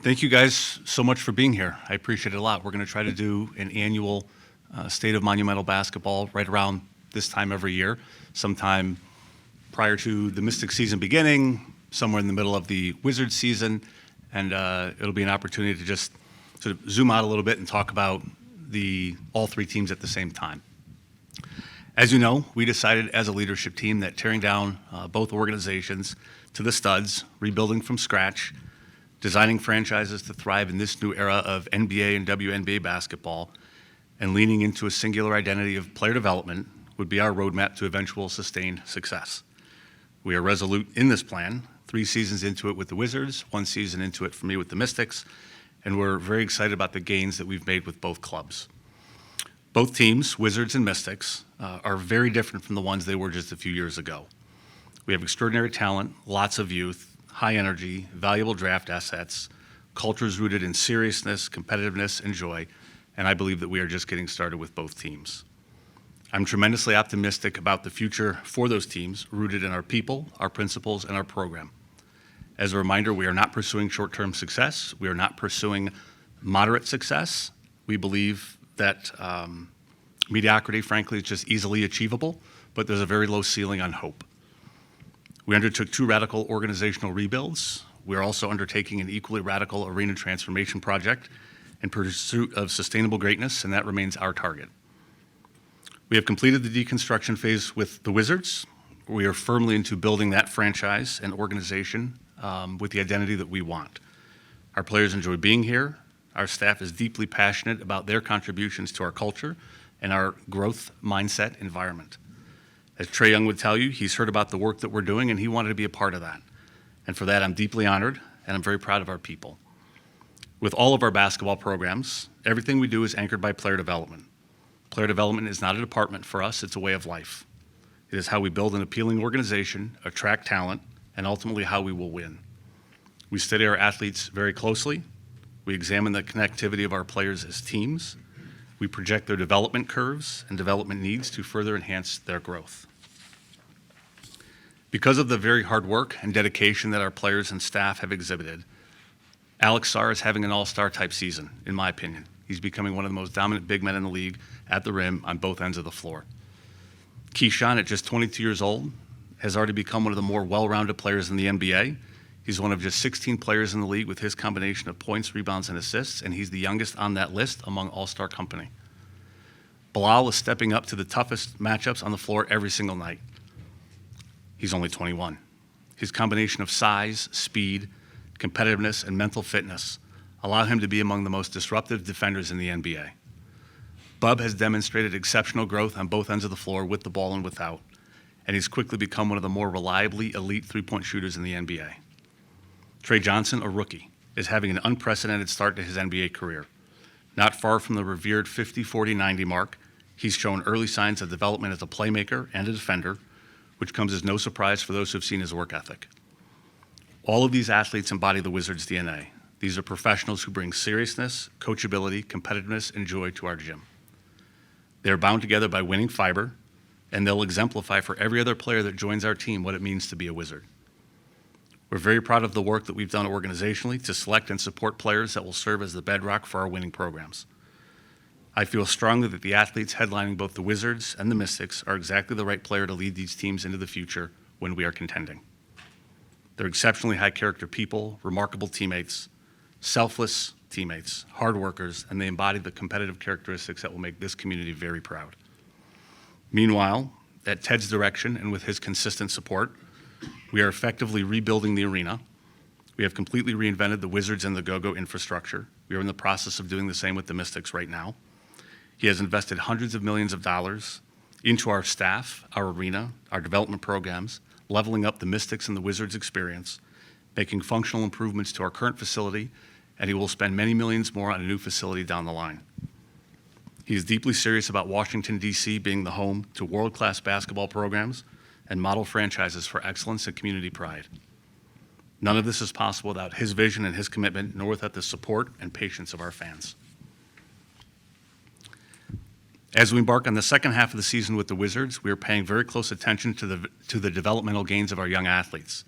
Thank you guys so much for being here. I appreciate it a lot. We're going to try to do an annual State of Monumental Basketball right around this time every year, sometime prior to the Mystic season beginning, somewhere in the middle of the Wizards season, and it'll be an opportunity to just sort of zoom out a little bit and talk about all three teams at the same time. As you know, we decided as a leadership team that tearing down both organizations to the studs, rebuilding from scratch, designing franchises to thrive in this new era of NBA and WNBA basketball, and leaning into a singular identity of player development would be our roadmap to eventual sustained success. We are resolute in this plan, 3 seasons into it with the Wizards, 1 season into it for me with the Mystics, and we're very excited about the gains that we've made with both clubs. Both teams, Wizards and Mystics, are very different from the ones they were just a few years ago. We have extraordinary talent, lots of youth, high energy, valuable draft assets, cultures rooted in seriousness, competitiveness, and joy, and I believe that we are just getting started with both teams. I'm tremendously optimistic about the future for those teams, rooted in our people, our principles, and our program. As a reminder, we are not pursuing short-term success. We are not pursuing moderate success. We believe that mediocrity, frankly, is just easily achievable, but there's a very low ceiling on hope. We undertook 2 radical organizational rebuilds. We're also undertaking an equally radical arena transformation project in pursuit of sustainable greatness, and that remains our target. We have completed the deconstruction phase with the Wizards. We are firmly into building that franchise and organization with the identity that we want. Our players enjoy being here. Our staff is deeply passionate about their contributions to our culture and our growth mindset environment. As Trae Young would tell you, he's heard about the work that we're doing, and he wanted to be a part of that. And for that, I'm deeply honored, and I'm very proud of our people. With all of our basketball programs, everything we do is anchored by player development. Player development is not a department for us, it's a way of life. It is how we build an appealing organization, attract talent, and ultimately how we will win. We study our athletes very closely. We examine the connectivity of our players as teams. We project their development curves and development needs to further enhance their growth. Because of the very hard work and dedication that our players and staff have exhibited, Alex Sarr is having an all-star type season, in my opinion. He's becoming one of the most dominant big men in the league at the rim on both ends of the floor. Keyshawn, at just 22 years old, has already become one of the more well-rounded players in the NBA. He's one of just 16 players in the league with his combination of points, rebounds, and assists, and he's the youngest on that list among all-star company. Bilal is stepping up to the toughest matchups on the floor every single night. He's only 21. His combination of size, speed, competitiveness, and mental fitness allow him to be among the most disruptive defenders in the NBA. Bub has demonstrated exceptional growth on both ends of the floor with the ball and without, and he's quickly become one of the more reliably elite three-point shooters in the NBA. Trey Johnson, a rookie, is having an unprecedented start to his NBA career. Not far from the revered 50-40-90 mark, he's shown early signs of development as a playmaker and a defender, which comes as no surprise for those who have seen his work ethic. All of these athletes embody the Wizards' DNA. These are professionals who bring seriousness, coachability, competitiveness, and joy to our gym. They are bound together by winning fiber, and they'll exemplify for every other player that joins our team what it means to be a Wizard. We're very proud of the work that we've done organizationally to select and support players that will serve as the bedrock for our winning programs. I feel strongly that the athletes headlining both the Wizards and the Mystics are exactly the right player to lead these teams into the future when we are contending. They're exceptionally high-character people, remarkable teammates, selfless teammates, hard workers, and they embody the competitive characteristics that will make this community very proud. Meanwhile, at Ted's direction and with his consistent support, we are effectively rebuilding the arena. We have completely reinvented the Wizards and the Go-Go infrastructure. We are in the process of doing the same with the Mystics right now. He has invested hundreds of millions of dollars into our staff, our arena, our development programs, leveling up the Mystics and the Wizards experience, making functional improvements to our current facility, and he will spend many millions more on a new facility down the line. He is deeply serious about Washington, D.C. being the home to world-class basketball programs and model franchises for excellence and community pride. None of this is possible without his vision and his commitment, nor without the support and patience of our fans. As we embark on the second half of the season with the Wizards, we are paying very close attention to the developmental gains of our young athletes.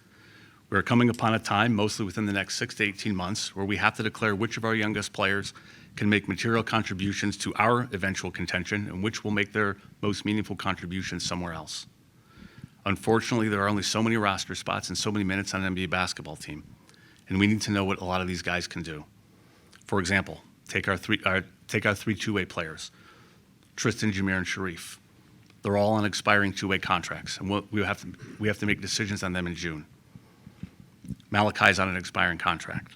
We're coming upon a time, mostly within the next 6 to 18 months, where we have to declare which of our youngest players can make material contributions to our eventual contention and which will make their most meaningful contributions somewhere else. Unfortunately, there are only so many roster spots and so many minutes on an NBA basketball team, and we need to know what a lot of these guys can do. For example, take our three two-way players, Tristan, Jameer, and Sharif. They're all on expiring two-way contracts, and we have to make decisions on them in June. Malachi's on an expiring contract.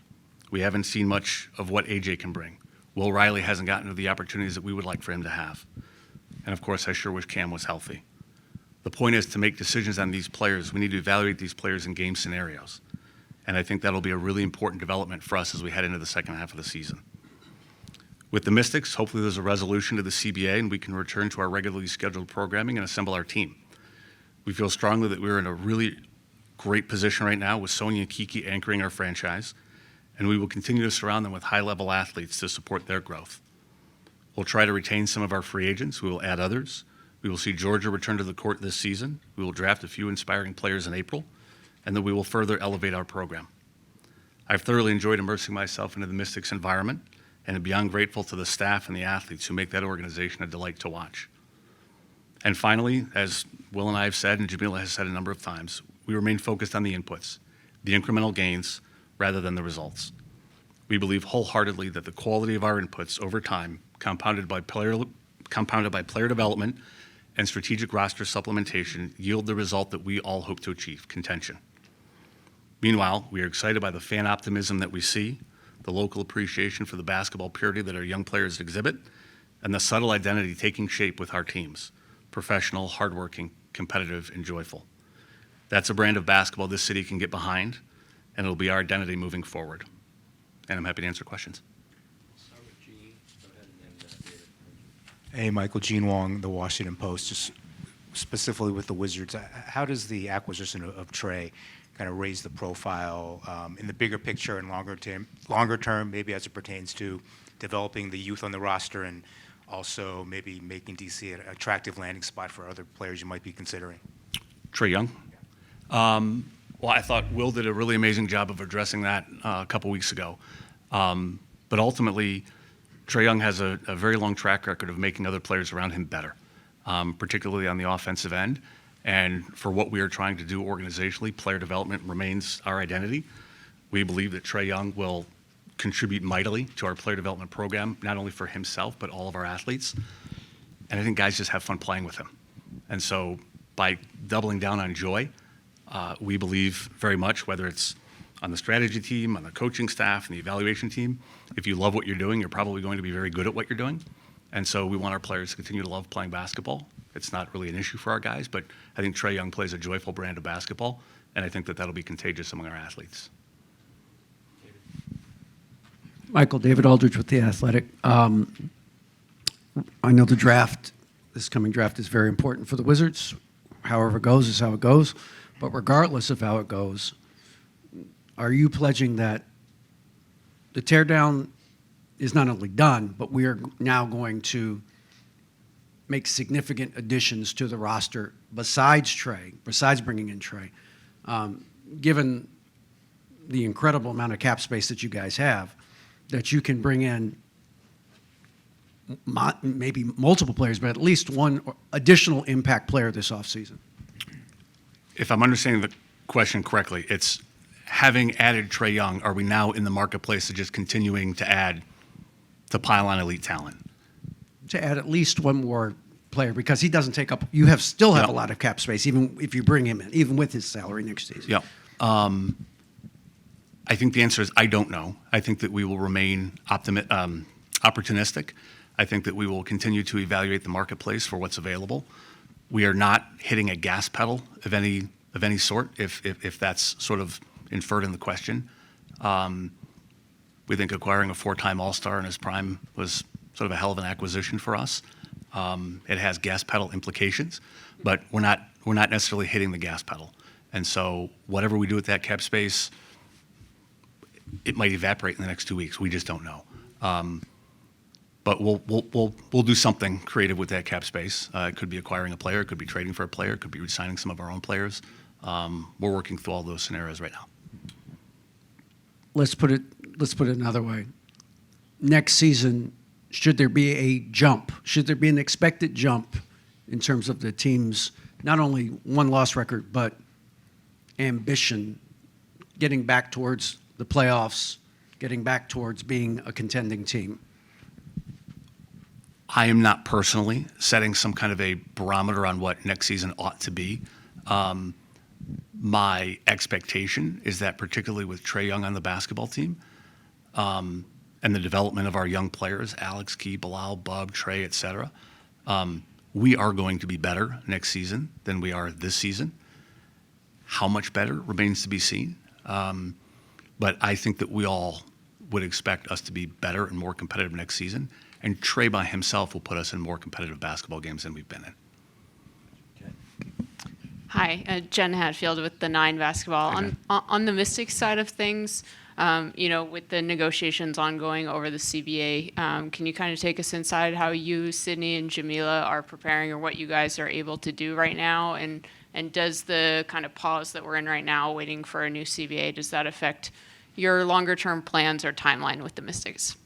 We haven't seen much of what AJ can bring. Will Riley hasn't gotten to the opportunities that we would like for him to have. And of course, I sure wish Cam was healthy. The point is to make decisions on these players. We need to evaluate these players in game scenarios. And I think that'll be a really important development for us as we head into the second half of the season. With the Mystics, hopefully there's a resolution to the CBA and we can return to our regularly scheduled programming and assemble our team. We feel strongly that we're in a really great position right now with Sonia and Kiki anchoring our franchise, and we will continue to surround them with high-level athletes to support their growth. We'll try to retain some of our free agents. We will add others. We will see Georgia return to the court this season. We will draft a few inspiring players in April, and then we will further elevate our program. I've thoroughly enjoyed immersing myself into the Mystics environment and am beyond grateful to the staff and the athletes who make that organization a delight to watch. And finally, as Will and I have said, and Jamila has said a number of times, we remain focused on the inputs, the incremental gains, rather than the results. We believe wholeheartedly that the quality of our inputs over time, compounded by player development and strategic roster supplementation, yield the result that we all hope to achieve, contention. Meanwhile, we are excited by the fan optimism that we see, the local appreciation for the basketball purity that our young players exhibit, and the subtle identity taking shape with our teams, professional, hardworking, competitive, and joyful. That's a brand of basketball this city can get behind, and it'll be our identity moving forward. And I'm happy to answer questions. Start with Gene. Go ahead, and then David. Hey, Michael, Gene Wong, The Washington Post. Just specifically with the Wizards, how does the acquisition of Trey kind of raise the profile in the bigger picture and longer term, maybe as it pertains to developing the youth on the roster and also maybe making DC an attractive landing spot for other players you might be considering? Trae Young. Well, I thought Will did a really amazing job of addressing that a couple weeks ago. But ultimately, Trae Young has a very long track record of making other players around him better, particularly on the offensive end. And for what we are trying to do organizationally, player development remains our identity. We believe that Trae Young will contribute mightily to our player development program, not only for himself, but all of our athletes. And I think guys just have fun playing with him. And so by doubling down on joy, we believe very much, whether it's on the strategy team, on the coaching staff, and the evaluation team, if you love what you're doing, you're probably going to be very good at what you're doing. And so we want our players to continue to love playing basketball. It's not really an issue for our guys, but I think Trae Young plays a joyful brand of basketball, and I think that that'll be contagious among our athletes. Michael, David Aldridge with The Athletic. I know this coming draft is very important for the Wizards. However it goes is how it goes. But regardless of how it goes, are you pledging that the teardown is not only done, but we are now going to make significant additions to the roster besides bringing in Trae, given the incredible amount of cap space that you guys have, that you can bring in maybe multiple players, but at least one additional impact player this offseason? If I'm understanding the question correctly, it's having added Trae Young, are we now in the marketplace of just continuing to pile on elite talent? To add at least one more player, because he doesn't take up, you still have a lot of cap space, even if you bring him in, even with his salary next season. Yeah. I think the answer is I don't know. I think that we will remain opportunistic. I think that we will continue to evaluate the marketplace for what's available. We are not hitting a gas pedal of any sort, if that's sort of inferred in the question. We think acquiring a four-time All-Star in his prime was sort of a hell of an acquisition for us. It has gas pedal implications, but we're not necessarily hitting the gas pedal. And so whatever we do with that cap space, it might evaporate in the next 2 weeks. We just don't know. But we'll do something creative with that cap space. It could be acquiring a player. It could be trading for a player. It could be re-signing some of our own players. We're working through all those scenarios right now. let's put it another way. Next season, should there be a jump? Should there be an expected jump in terms of the team's not only won-loss record, but ambition, getting back towards the playoffs, getting back towards being a contending team? I am not personally setting some kind of a barometer on what next season ought to be. My expectation is that, particularly with Trae Young on the basketball team, and the development of our young players, Alex, 𝗙𝗢𝗟𝗡𝗧, Bub, Trae, et cetera, we are going to be better next season than we are this season. How much better remains to be seen. But I think that we all would expect us to be better and more competitive next season. And Trae by himself will put us in more competitive basketball games than we've been in. Hi, Jen Hatfield with the Nine Basketball. Hi, Jen. On the Mystics side of things, with the negotiations ongoing over the CBA, can you kind of take us inside how you, Sydney, and J.Amilah are preparing, or what you guys are able to do right now? And does the kind of pause that we're in right now, waiting for a new CBA, does that affect your longer-term plans or timeline with the Mystics?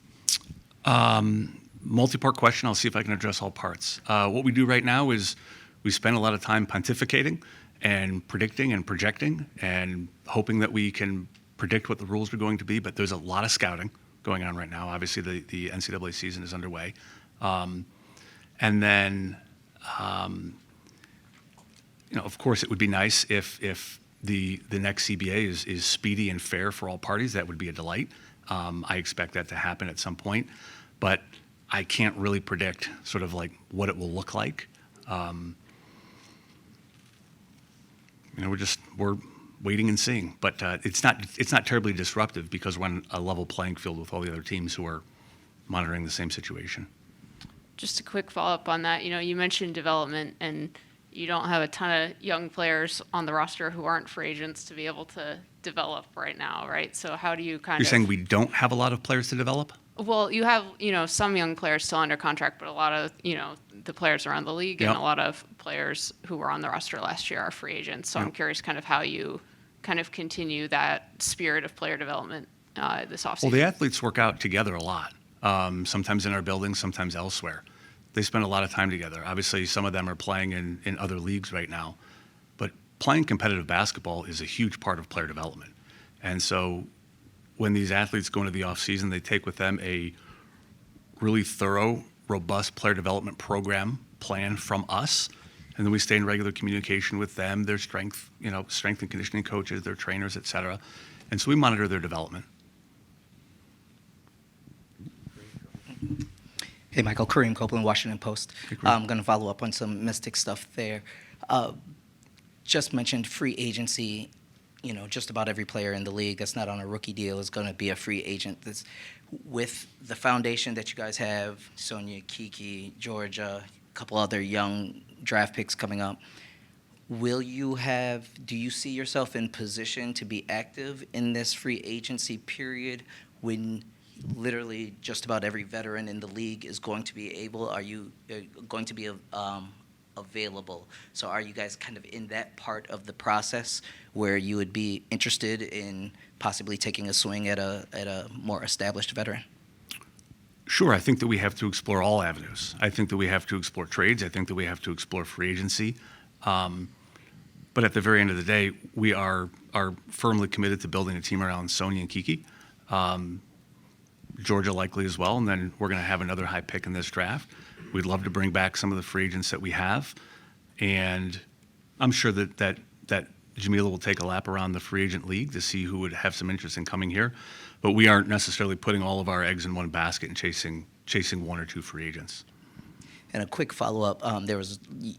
Multi-part question. I'll see if I can address all parts. What we do right now is we spend a lot of time pontificating and predicting and projecting and hoping that we can predict what the rules are going to be, but there's a lot of scouting going on right now. Obviously, the NCAA season is underway. And then, of course, it would be nice if the next CBA is speedy and fair for all parties. That would be a delight. I expect that to happen at some point, but I can't really predict sort of like what it will look like. We're waiting and seeing, but it's not terribly disruptive because we're on a level playing field with all the other teams who are monitoring the same situation. Just a quick follow-up on that. You mentioned development, and you don't have a ton of young players on the roster who aren't free agents to be able to develop right now, right? So how do you You're saying we don't have a lot of players to develop? Well, you have, some young players still under contract, but a lot of, the players around the league and Yep. a lot of players who were on the roster last year are free agents. So I'm Yep. curious kind of how you kind of continue that spirit of player development this offseason. Well, the athletes work out together a lot, sometimes in our building, sometimes elsewhere. They spend a lot of time together. Obviously, some of them are playing in other leagues right now, but playing competitive basketball is a huge part of player development. And so when these athletes go into the offseason, they take with them a really thorough, robust player development program plan from us. And then we stay in regular communication with them, their strength and conditioning coaches, their trainers, et cetera. And so we monitor their development. Hey, Michael, Kareem Copeland, Washington Post. Hey, Kareem. I'm going to follow up on some Mystic stuff there. Just mentioned free agency. Just about every player in the league that's not on a rookie deal is going to be a free agent. With the foundation that you guys have, Sonia, Kiki, Georgia, a couple other young draft picks coming up, do you see yourself in position to be active in this free agency period when literally just about every veteran in the league is going to be available? So are you guys kind of in that part of the process where you would be interested in possibly taking a swing at a more established veteran? Sure, I think that we have to explore all avenues. I think that we have to explore trades. I think that we have to explore free agency. But at the very end of the day, we are firmly committed to building a team around Sonia and Kiki. Georgia likely as well, and then we're going to have another high pick in this draft. We'd love to bring back some of the free agents that we have, and I'm sure that J.Amilah will take a lap around the free agent league to see who would have some interest in coming here, but we aren't necessarily putting all of our eggs in one basket and chasing one or two free agents. And a quick follow-up,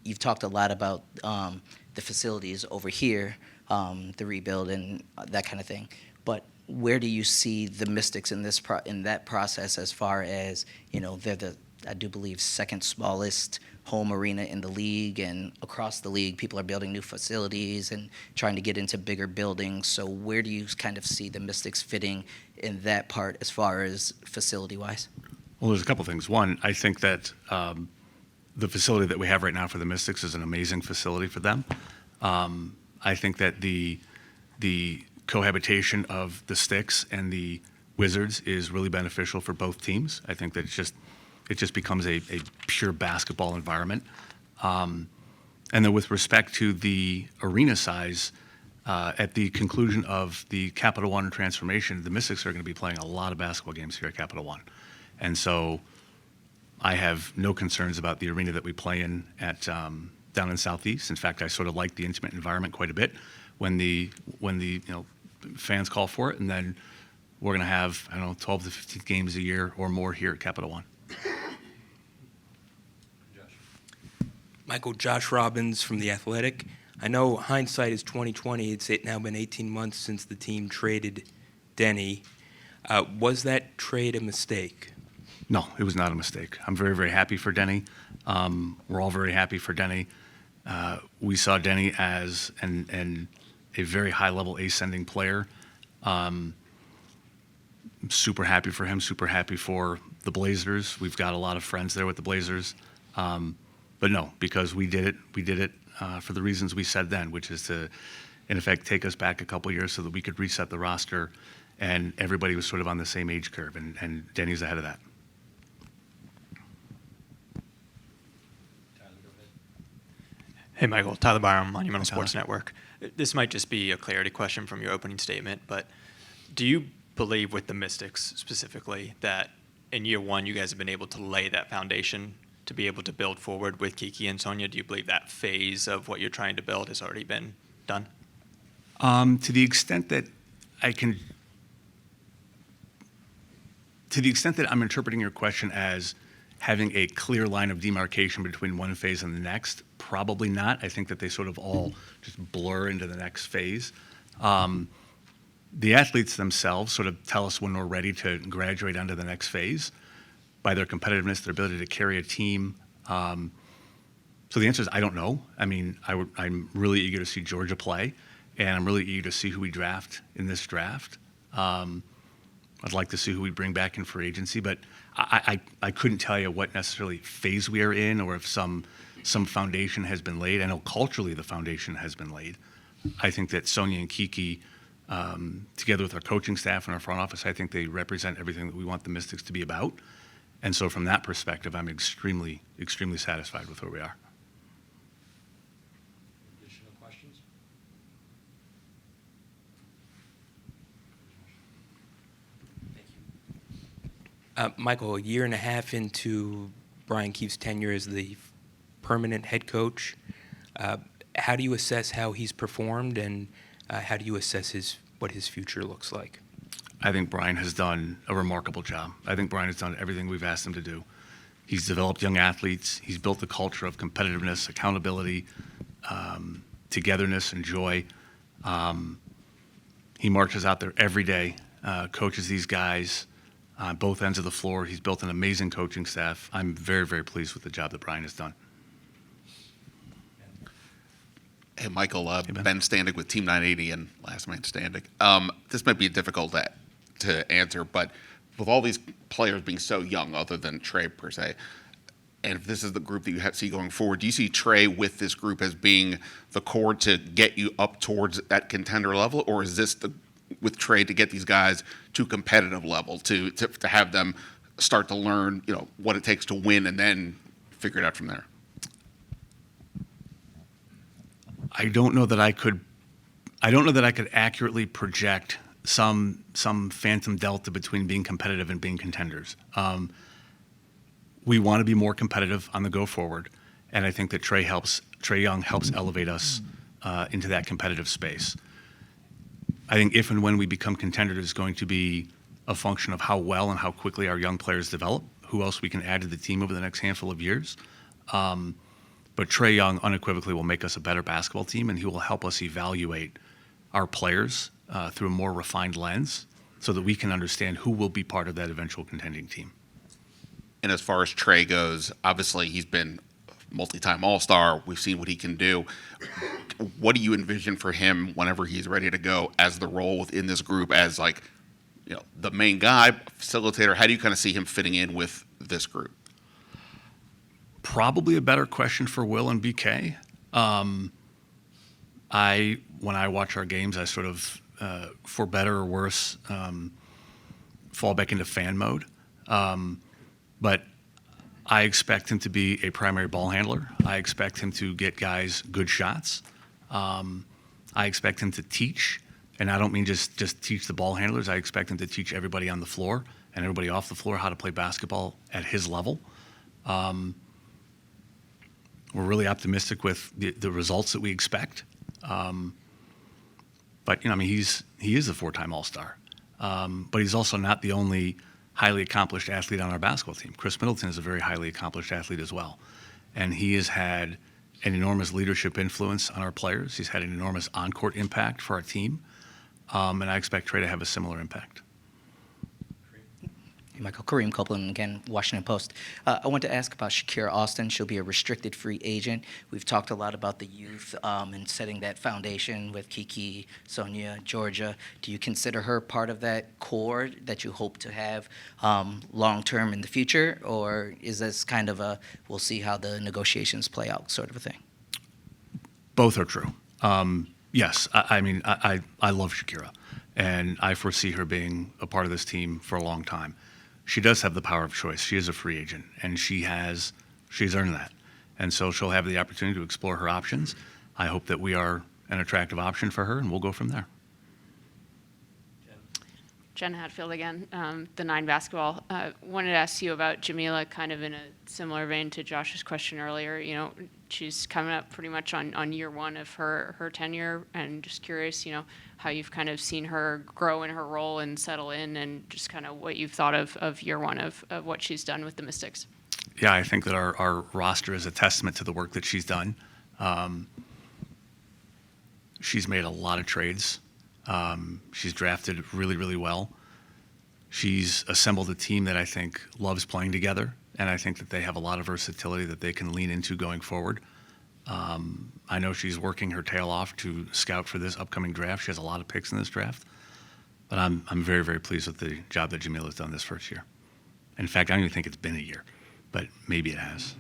you've talked a lot about the facilities over here, the rebuild and that kind of thing, but where do you see the Mystics in that process as far as, they're the, I do believe, second smallest home arena in the league, and across the league, people are building new facilities and trying to get into bigger buildings. So where do you kind of see the Mystics fitting in that part as far as facility-wise? Well, there's a couple things. One, I think that the facility that we have right now for the Mystics is an amazing facility for them. I think that the cohabitation of the Sticks and the Wizards is really beneficial for both teams. I think that it just becomes a pure basketball environment. And then with respect to the arena size, at the conclusion of the Capital One transformation, the Mystics are going to be playing a lot of basketball games here at Capital One. And so I have no concerns about the arena that we play in at down in Southeast. In fact, I sort of like the intimate environment quite a bit when the fans call for it. And then we're going to have, 12 to 15 games a year or more here at Capital One. Michael, Josh Robbins from The Athletic. I know hindsight is 2020. It's now been 18 months since the team traded Denny. Was that trade a mistake? No, it was not a mistake. I'm very, very happy for Denny. We're all very happy for Denny. We saw Denny as a very high-level ascending player. I'm super happy for him, super happy for the Blazers. We've got a lot of friends there with the Blazers. But no, because we did it for the reasons we said then, which is to, in effect, take us back a couple years so that we could reset the roster, and everybody was sort of on the same age curve, and Denny's ahead of that. Tyler, go ahead. Hey, Michael. 𝗙𝗢𝗟𝗟𝗢𝗪, Monumental Hi, Sports Tyler. Network. This might just be a clarity question from your opening statement, but do you believe with the Mystics specifically that in year one you guys have been able to lay that foundation to be able to build forward with Kiki and Sonia? Do you believe that phase of what you're trying to build has already been done? To the extent that I'm interpreting your question as having a clear line of demarcation between one phase and the next, probably not. I think that they sort of all just blur into the next phase. The athletes themselves sort of tell us when we're ready to graduate onto the next phase by their competitiveness, their ability to carry a team. So the answer is I don't know. I mean, I'm really eager to see Georgia play, and I'm really eager to see who we draft in this draft. I'd like to see who we bring back in free agency, but I couldn't tell you what necessarily phase we are in or if some foundation has been laid. I know culturally the foundation has been laid. I think that Sonia and Kiki, together with our coaching staff and our front office, I think they represent everything that we want the Mystics to be about. And so from that perspective, I'm extremely, extremely satisfied with where we are. Additional questions? Thank you. Michael, a year and a half into Brian Keefe's tenure as the permanent head coach, how do you assess how he's performed, and how do you assess what his future looks like? I think Brian has done a remarkable job. I think Brian has done everything we've asked him to do. He's developed young athletes. He's built a culture of competitiveness, accountability, togetherness, and joy. He marches out there every day, coaches these guys on both ends of the floor. He's built an amazing coaching staff. I'm very, very pleased with the job that Brian has done. Hey, Michael, Ben. Ben Standig with Team 980 and Last Man Standing. This might be difficult to answer, but with all these players being so young, other than Trey per se, and if this is the group that you see going forward, do you see Trey with this group as being the core to get you up towards that contender level, or is this with Trey to get these guys to competitive level, to have them start to learn, what it takes to win and then figure it out from there? I don't know that I could accurately project some phantom delta between being competitive and being contenders. We want to be more competitive on the go forward, and I think that Trey Young helps elevate us into that competitive space. I think if and when we become contenders is going to be a function of how well and how quickly our young players develop, who else we can add to the team over the next handful of years. But Trey Young unequivocally will make us a better basketball team, and he will help us evaluate our players through a more refined lens so that we can understand who will be part of that eventual contending team. And as far as Trey goes, obviously he's been multi-time All-Star. We've seen what he can do. What do you envision for him whenever he's ready to go as the role within this group as the main guy, facilitator? How do you kind of see him fitting in with this group? Probably a better question for Will and BK. When I watch our games, I sort of for better or worse, fall back into fan mode. But I expect him to be a primary ball handler. I expect him to get guys good shots. I expect him to teach, and I don't mean just teach the ball handlers. I expect him to teach everybody on the floor and everybody off the floor how to play basketball at his level. We're really optimistic with the results that we expect. But I mean, he is a four-time All-Star. But he's also not the only highly accomplished athlete on our basketball team. Chris Middleton is a very highly accomplished athlete as well. And he has had an enormous leadership influence on our players. He's had an enormous on-court impact for our team. And I expect Trey to have a similar impact. Hey, Michael, Kareem Copeland again, Washington Post. I want to ask about Shakira Austin. She'll be a restricted free agent. We've talked a lot about the youth and setting that foundation with Kiki, Sonia, Georgia. Do you consider her part of that core that you hope to have long-term in the future? Or is this kind of a, we'll see how the negotiations play out sort of a thing? Both are true. Yes, I mean, I love Shakira, and I foresee her being a part of this team for a long time. She does have the power of choice. She is a free agent, and she's earned that. And so she'll have the opportunity to explore her options. I hope that we are an attractive option for her, and we'll go from there. Jen Hatfield again, the 9 basketball. Wanted to ask you about Jamila, kind of in a similar vein to Josh's question earlier. You know, she's coming up pretty much on year 1 of her tenure, and just curious, you know, how you've kind of seen her grow in her role and settle in, and just kind of what you've thought of year 1 of what she's done with the Mystics. Yeah, I think that our roster is a testament to the work that she's done. She's made a lot of trades. She's drafted really, really well. She's assembled a team that I think loves playing together, and I think that they have a lot of versatility that they can lean into going forward. I know she's working her tail off to scout for this upcoming draft. She has a lot of picks in this draft, but I'm very, very pleased with the job that Jamila's done this first year. In fact, I don't even think it's been a year, but maybe it has.